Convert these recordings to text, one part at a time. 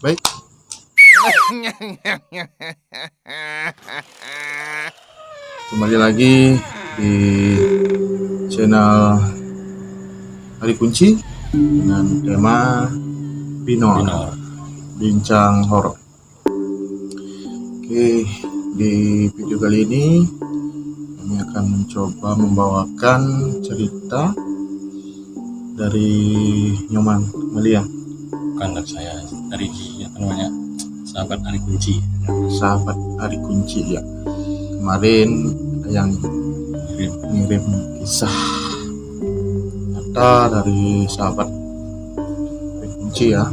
Baik, kembali lagi di channel Hari Kunci dengan tema Binor, bincang horor. Oke, di video kali ini kami akan mencoba membawakan cerita dari Nyoman Melia, Bukan saya dari sahabat Hari Kunci. sahabat Hari Kunci ya. Kemarin ada yang ngirim kisah nyata dari sahabat Hari Kunci ya,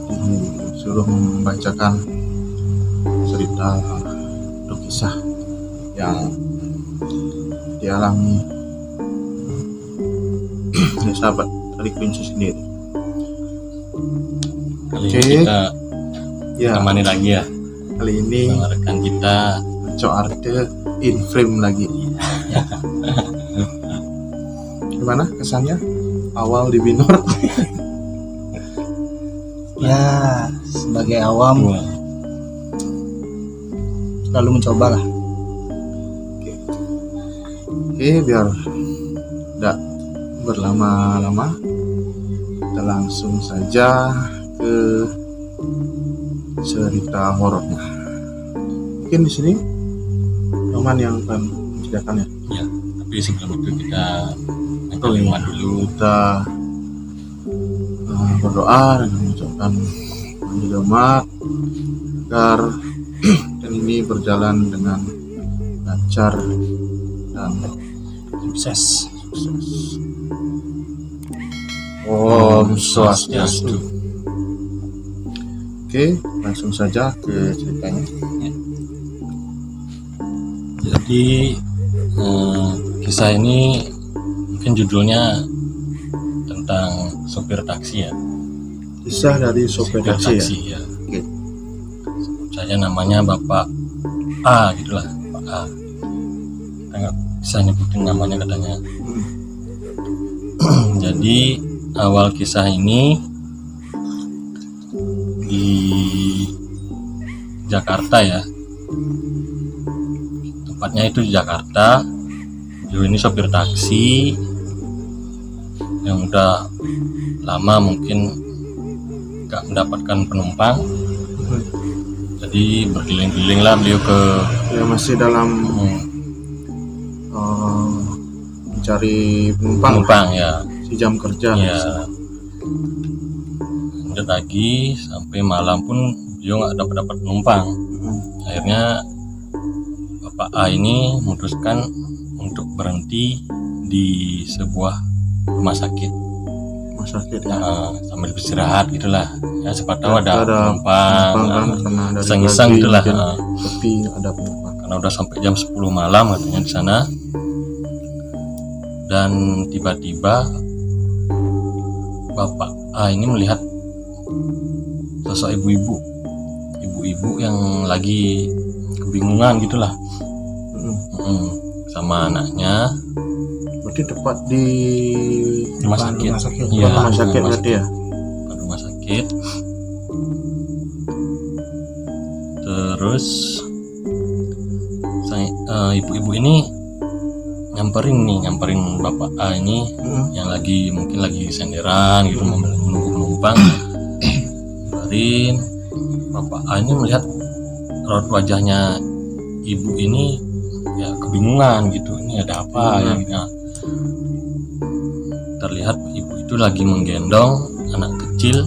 disuruh membacakan cerita atau kisah yang dialami oleh sahabat Hari Kunci sendiri. Kali ini kita Ya, temani lagi ya kali ini sama rekan kita Cok Arte in frame lagi. Gimana kesannya awal di Binor? Ya, sebagai awam Wah, selalu mencoba lah. Oke, biar tidak berlama-lama, kita langsung saja ke cerita horornya. Mungkin di sini Roman yang akan menceritakan ya. ya. Tapi sebelum itu kita kalimat dulu. Kita berdoa dan mengucapkan panggil umat agar dan ini berjalan dengan lancar dan Sukses. sukses. Om Swastiastu. Oke, langsung saja ke ceritanya. Jadi kisah ini mungkin judulnya tentang sopir taksi ya. Kisah dari sopir taksi ya. ya. Oke. Sebut saja namanya Bapak A gitulah, Pak A. Kita nggak bisa nyebutin namanya katanya. Jadi awal kisah ini di Jakarta ya, tempatnya itu di Jakarta. Dia ini sopir taksi yang udah lama mungkin gak mendapatkan penumpang, jadi berkeliling-keliling lah beliau ke Ya masih dalam mencari penumpang ya. si jam kerja. Ya, lanjut lagi sampai malam pun dia nggak dapat penumpang. Akhirnya Bapak A ini memutuskan untuk berhenti di sebuah rumah sakit. Rumah sakit ya. Sambil beristirahat gitulah. Ya siapa tahu ada Ada penumpang, kan, karena dari iseng-iseng pagi gitulah. mungkin sepi ada penumpang. Karena udah sampai jam 10 malam katanya di sana. Dan tiba-tiba Bapak A ini melihat sosok ibu-ibu yang lagi kebingungan gitulah, sama anaknya. Berarti tepat di Rumah sakit. Iya, rumah sakit rumah berarti ya. Rumah sakit. Terus ibu-ibu ini nyamperin Bapak A ini yang mungkin lagi senderan gitu, menunggu penumpang. Nyamperin Bapak A ini melihat raut wajahnya ibu ini ya kebingungan gitu, ini ada apa ya. Nah, terlihat ibu itu lagi menggendong anak kecil.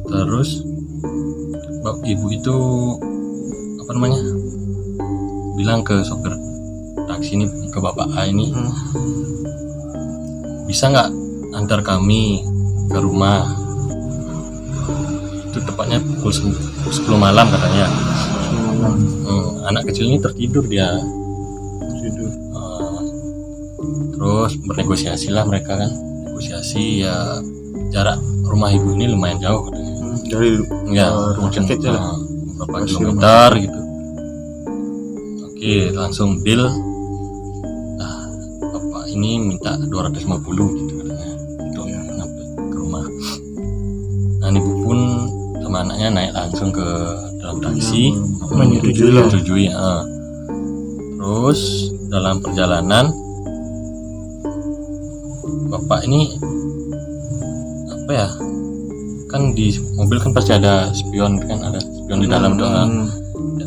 Terus ibu itu bilang ke sopir taksi ini, ke Bapak A ini, bisa nggak antar kami ke rumah. Itu tepatnya pukul 10 malam katanya. Anak kecil ini tertidur dia. Terus bernegosiasi lah mereka kan, negosiasi ya, jarak rumah ibu ini lumayan jauh katanya. Dari rumah sakit ya, berapa kilometer gitu. Oke, langsung deal. Nah, Bapak ini minta 250 gitu katanya untuk nyampe ke rumah. bapaknya naik langsung ke dalam taksi, menyetujui ya. Terus dalam perjalanan bapak ini apa ya, kan di mobil kan pasti ada spion, kan ada spion di dalam doang.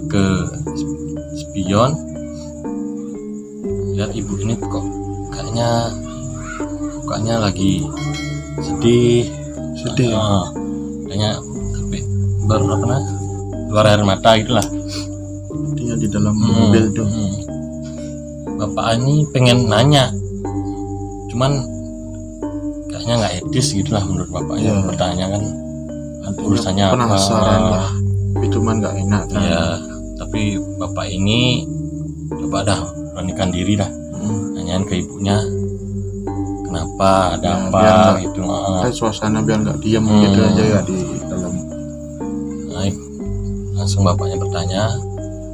Ke spion, lihat ibu ini kok kayaknya lagi sedih ya. Kayaknya keluar air mata gitulah. Artinya di dalam mobil tuh. Bapak ini pengen nanya, cuman kayaknya nggak etis gitulah menurut bapaknya. Bertanya kan urusannya apa, penasaran lah, tapi cuman nggak enak kan. Ya, tapi bapak ini coba dah beranikan diri dah, nanyain ke ibunya kenapa, ada apa gitu. Kayak suasana biar nggak diam gitu aja ya di dalam. Naik langsung bapaknya bertanya,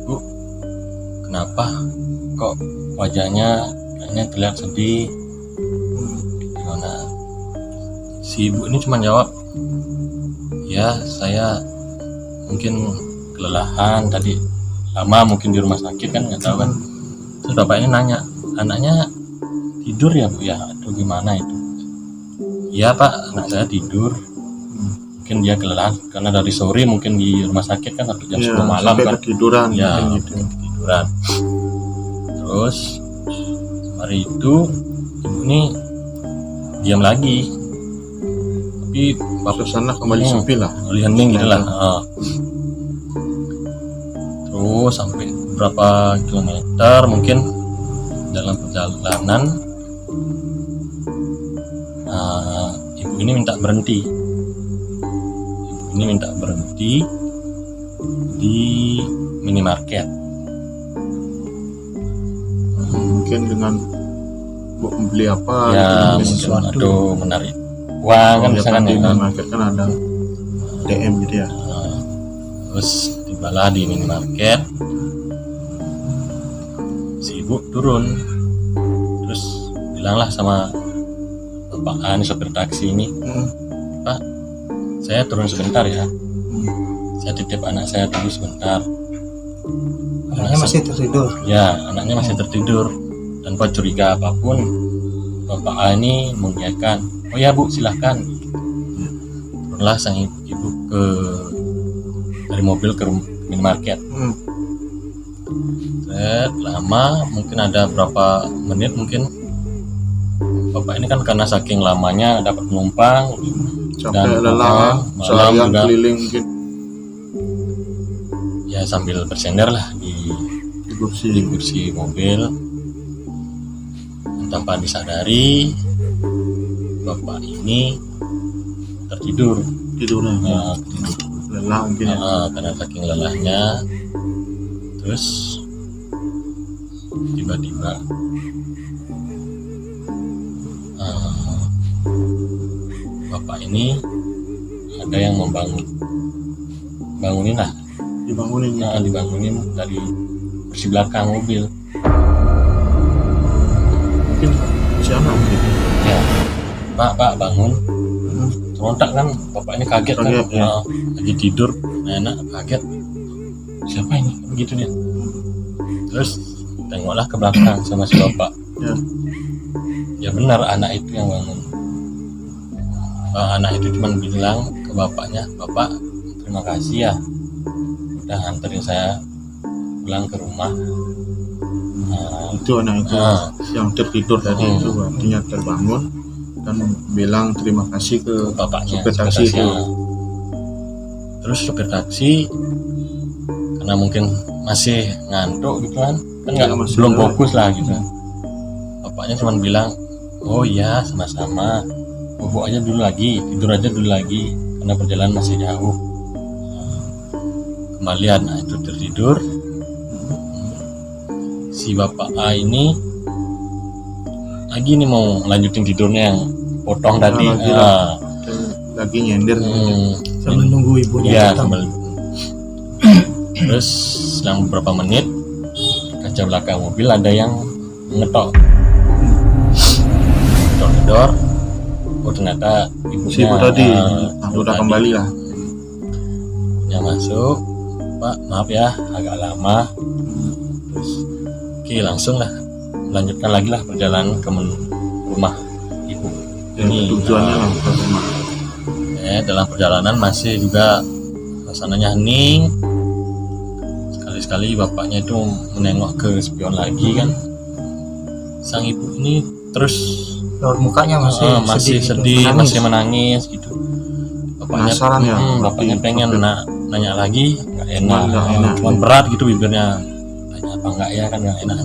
Bu, kenapa kok wajahnya kayaknya terlihat sedih, gimana? Si ibu ini cuma jawab, ya saya mungkin kelelahan tadi, lama mungkin di rumah sakit kan, nggak tahu kan. Terus bapak ini nanya, anaknya tidur ya Bu ya, atau gimana itu? Iya Pak, anak saya tidur. Mungkin dia kelelahan karena dari sore mungkin di rumah sakit kan sampai jam 10 malam kan. Ketiduran Ya, gitu. ketiduran. Terus hari itu ibu ini diam lagi, tapi bapak Suasana kembali sepi lah. hening gitu lah. Terus sampai beberapa kilometer mungkin dalam perjalanan, ibu ini minta berhenti. Ibu ini minta berhenti di minimarket. Mungkin dengan beli apa Ya, gitu, mungkin atau menarik uang kan misalkan di ya kan. minimarket kan ada DM gitu ya. Terus tibalah di minimarket, si ibu turun, terus bilanglah sama bapak ini sopir taksi ini, Pak, saya turun sebentar ya, saya titip anak saya dulu sebentar. Anaknya masih tertidur. Ya, anaknya masih tertidur, tanpa curiga apapun bapak A ini mengiyakan, oh ya Bu silahkan. Turunlah sang ibu dari mobil ke minimarket. Lama, mungkin ada berapa menit, mungkin bapak ini kan karena saking lamanya dapat penumpang Sampai lelah, malam seharian juga keliling mungkin ya sambil bersender lah di kursi mobil. Tanpa disadari bapak ini tertidur. tidurnya. Lelah mungkin ya. Karena saking lelahnya. Terus tiba-tiba bapak ini ada yang bangunin lah, dibangunin dari kursi belakang mobil. Mungkin siapa mungkin Ya, Pak bangun. Terontak kan, bapak ini kaget kan, ya. lagi tidur, enak kaget, siapa ini, begitu dia. Terus tengoklah ke belakang sama si bapak. Ya benar, anak itu yang bangun. Anak itu cuma bilang ke bapaknya, Bapak terima kasih ya udah anterin saya pulang ke rumah. Itu anak itu yang tertidur tadi itu artinya terbangun dan bilang terima kasih ke bapaknya, supir taksi itu. Terus supir taksi karena mungkin masih ngantuk gitu kan belum fokus lah gitu. Bapaknya cuma bilang, oh iya sama-sama, bobo aja dulu lagi, tidur aja dulu lagi karena perjalanan masih jauh. Kembalian itu tertidur. Si bapak A ini lagi nih mau lanjutin tidurnya yang potong tadi. Lagi nyender sambil nunggu ibunya ya, datang. Terus selang beberapa menit kaca belakang mobil ada yang ngetok gedor. Oh ternyata si ibu tadi udah kembali lah. bapaknya masuk, Pak maaf ya agak lama. Terus oke langsung lah melanjutkan lagi lah perjalanan ke rumah ibu. Ini tujuannya lah ke rumah. dalam perjalanan masih juga suasananya hening. Sekali-sekali bapaknya itu menengok ke spion lagi kan. Sang ibu ini terus Raut mukanya masih sedih, gitu, masih menangis gitu. Bapaknya Penasaran ya, bapaknya tapi pengen nanya lagi, nggak enak, nggak enak. cuman berat gitu bibirnya. Tanya apa enggak ya kan nggak enak,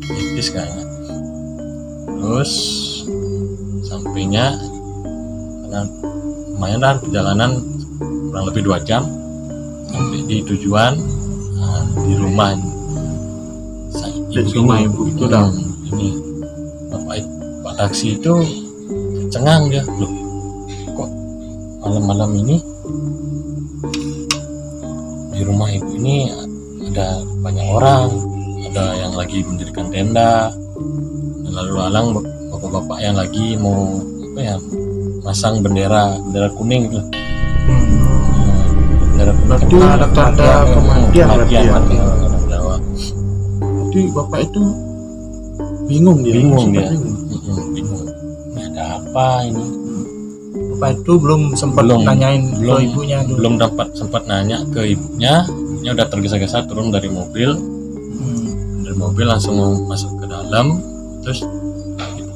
tipis kayaknya. Terus sampainya karena lumayan lah perjalanan kurang lebih 2 jam sampai di tujuan, di rumah rumah ibu itu dah. Ini Pak taksi itu cengang dia, loh kok malam-malam ini di rumah ibu ini ada banyak orang, ada yang lagi mendirikan tenda, dan lalu lalang bapak-bapak yang lagi mau apa ya, masang bendera kuning gitu. Bendera kuning Berarti kan ada tanda kematian berarti ya. orang Jawa. Jadi bapak itu bingung dia. Bingung sempat dia. Bingung. Ini ada apa ini? Bapak itu belum sempat nanyain ke ibunya dulu. Belum sempat nanya ke ibunya. Ibunya udah tergesa-gesa turun dari mobil. Dari mobil langsung masuk ke dalam. Terus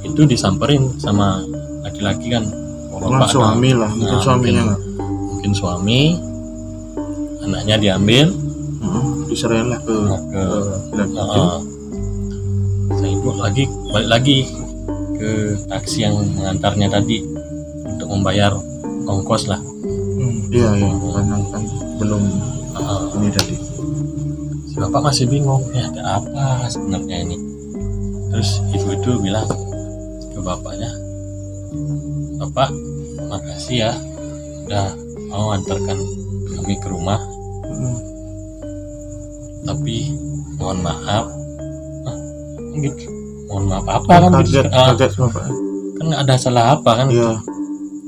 itu disamperin sama laki-laki kan. Bapak suami lah, mungkin suaminya lah. Mungkin suami, anaknya diambil, diserahin lah ke laki-laki. Saya ibu balik lagi ke taksi yang mengantarnya tadi untuk membayar ongkos lah. Iya karena kan belum ini tadi. Si bapak masih bingung, ya ada apa sebenarnya ini. Terus ibu itu bilang ke bapaknya, Bapak makasih ya udah mau antarkan kami ke rumah, tapi mohon maaf. Gitu. Mohon maaf apa kan gitu. Kaget bapak. Kan nggak ada salah apa kan. Iya.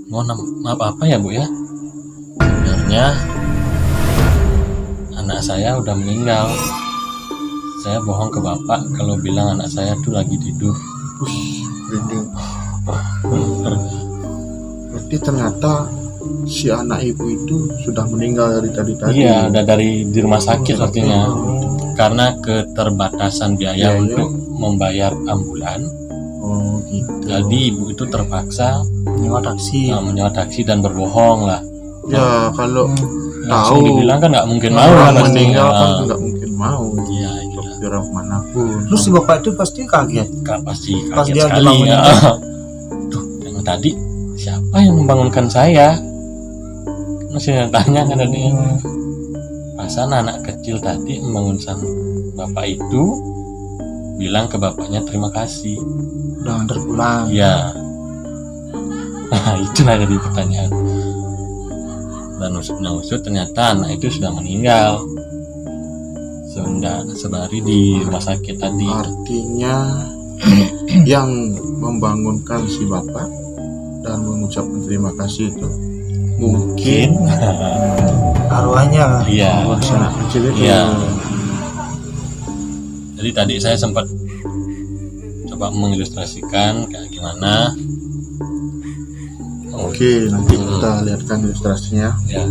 Mohon maaf apa ya Bu ya, sebenarnya anak saya udah meninggal. Saya bohong ke bapak kalau bilang anak saya tuh lagi tidur. Berarti ternyata si anak ibu itu sudah meninggal dari tadi. Iya, udah di rumah sakit artinya. Karena keterbatasan biaya untuk membayar ambulan. Oh gitu. Jadi ibu itu terpaksa Menyewa taksi dan berbohong lah. Ya kalau Langsung tahu dibilang kan nggak mungkin mau orang kan meninggal kan nggak mungkin mau. Iya, itu Biar manapun. Terus si bapak itu pasti kaget. pasti Pas kaget dia sekali dibangunin. ya. Tuh, yang tadi siapa yang membangunkan saya? Masih tanya kan tadi. Pasan anak kecil tadi membangunkan bapak itu, bilang ke bapaknya terima kasih. Udah antar pulang. Iya. Nah, itu lah jadi pertanyaan. Dan usut ternyata anak itu sudah meninggal. Sebari di rumah sakit tadi. Artinya yang membangunkan si bapak dan mengucapkan terima kasih itu mungkin Arwahnya. Iya. anak kecil itu. Iya. Jadi tadi saya sempat coba mengilustrasikan kayak gimana. Oke, nanti kita lihatkan ilustrasinya. Ya.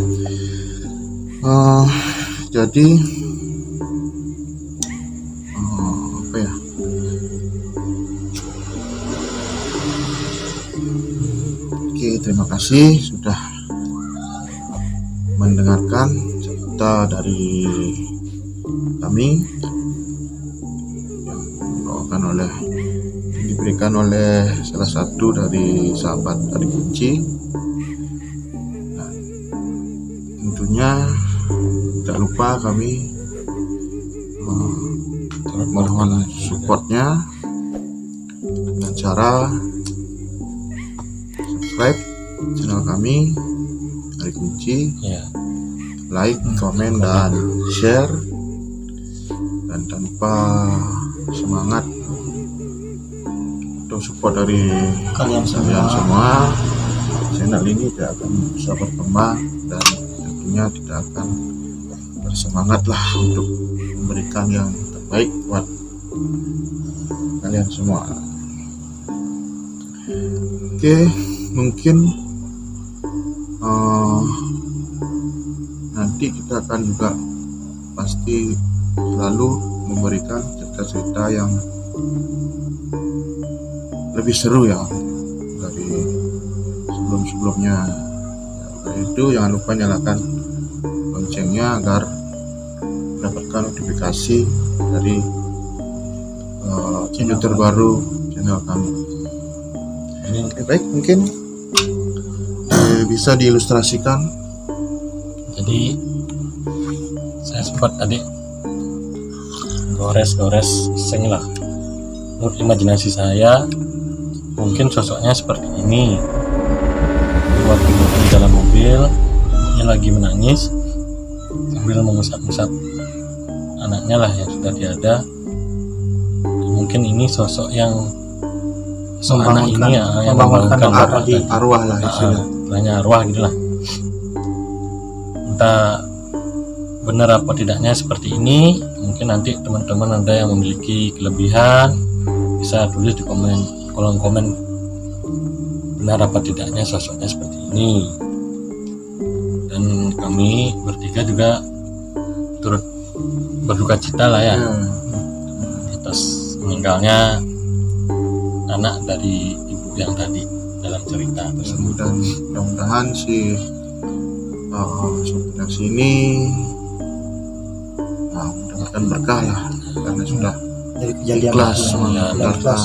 Jadi apa ya? Oke, terima kasih sudah mendengarkan cerita dari kami yang diberikan oleh salah satu dari sahabat Adik Kunci. Nah, tentunya tidak lupa kami mohon supportnya dengan cara subscribe channel kami Adik Kunci, Ya. like, komen, dan share. Dan tanpa semangat atau support dari Kalian semua, channel ini tidak akan bisa berkembang dan tentunya tentunya tidak akan bersemangat lah untuk memberikan yang terbaik buat kalian semua. Oke, mungkin nanti kita akan juga pasti selalu memberikan cerita-cerita yang lebih seru ya dari sebelum-sebelumnya. Dari itu jangan lupa nyalakan loncengnya agar mendapatkan notifikasi dari channel terbaru channel kami. Oke, baik, mungkin bisa diilustrasikan. Jadi saya sempat tadi gores iseng lah, menurut imajinasi saya mungkin sosoknya seperti ini. Waktu di dalam mobil dia lagi menangis sambil mengusap-usap anaknya lah yang sudah tiada. Mungkin ini sosok yang anak ini yang membangunkan arwah lah istilahnya, arwah gitulah. Entah benar apa tidaknya seperti ini. Mungkin nanti teman-teman ada yang memiliki kelebihan bisa tulis di kolom komen benar apa tidaknya sosoknya seperti ini. Dan kami bertiga juga turut berduka cita lah ya atas meninggalnya anak dari ibu yang tadi dalam cerita tersebut. Dan mudah-mudahan si sopir sini mendapatkan berkah lah, karena sudah dari kejadian ikhlas itu. mengabarkan,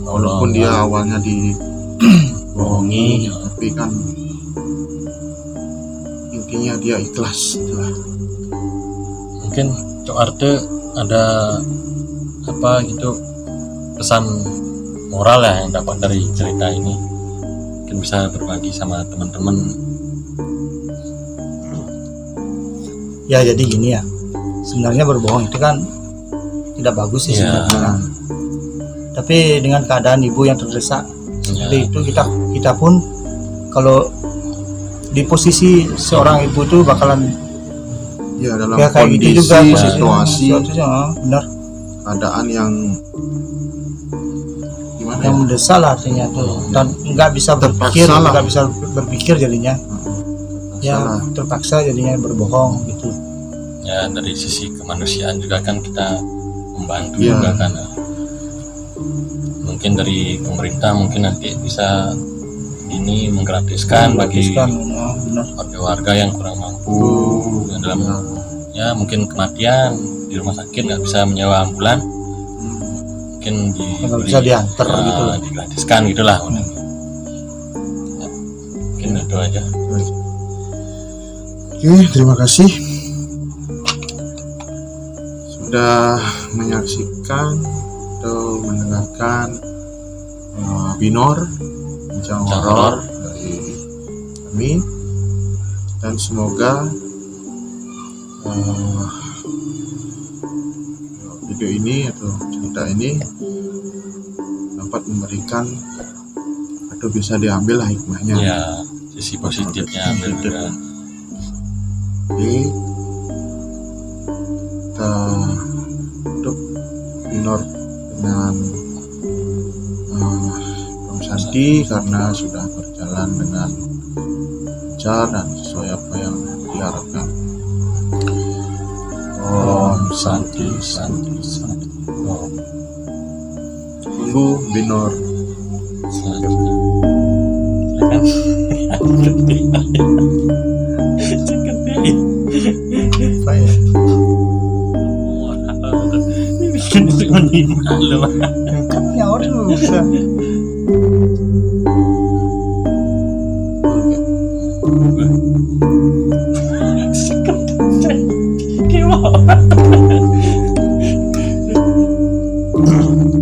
walaupun dia awalnya dibohongi, tapi kan intinya dia ikhlas itulah. Mungkin Cok Arte ada apa gitu pesan moral ya yang dapat dari cerita ini, mungkin bisa berbagi sama teman-teman. Ya jadi gini ya, sebenarnya berbohong itu kan tidak bagus sih sebenarnya. Tapi dengan keadaan ibu yang terdesak seperti itu, kita pun kalau di posisi seorang ibu itu bakalan dalam ya kayak kondisi gitu juga situasi benar, keadaan yang gimana yang mendesak lah artinya tuh, dan nggak bisa berpikir jadinya ya terpaksa jadinya berbohong gitu ya. Dari sisi kemanusiaan juga kan kita membantu juga kan, mungkin dari pemerintah mungkin nanti bisa ini menggratiskan bagi warga-warga yang kurang mampu yang dalam ya mungkin kematian di rumah sakit nggak bisa menyewa ambulan, mungkin bisa diantar gitu, digratiskan gitulah. Mungkin itu aja. Oke, terima kasih sudah menyaksikan atau mendengarkan Binor bincang horor dari kami, dan semoga video ini atau cerita ini dapat memberikan atau bisa diambil hikmahnya ya, sisi positifnya juga. Jadi kita tutup Binor dengan Om Santi karena sudah berjalan dengan lancar dan sesuai apa yang diharapkan. Om Santi Santi Santi. Tunggu Binor Selanjutnya apa ya? Kan nyawa dulu bisa. Gimana?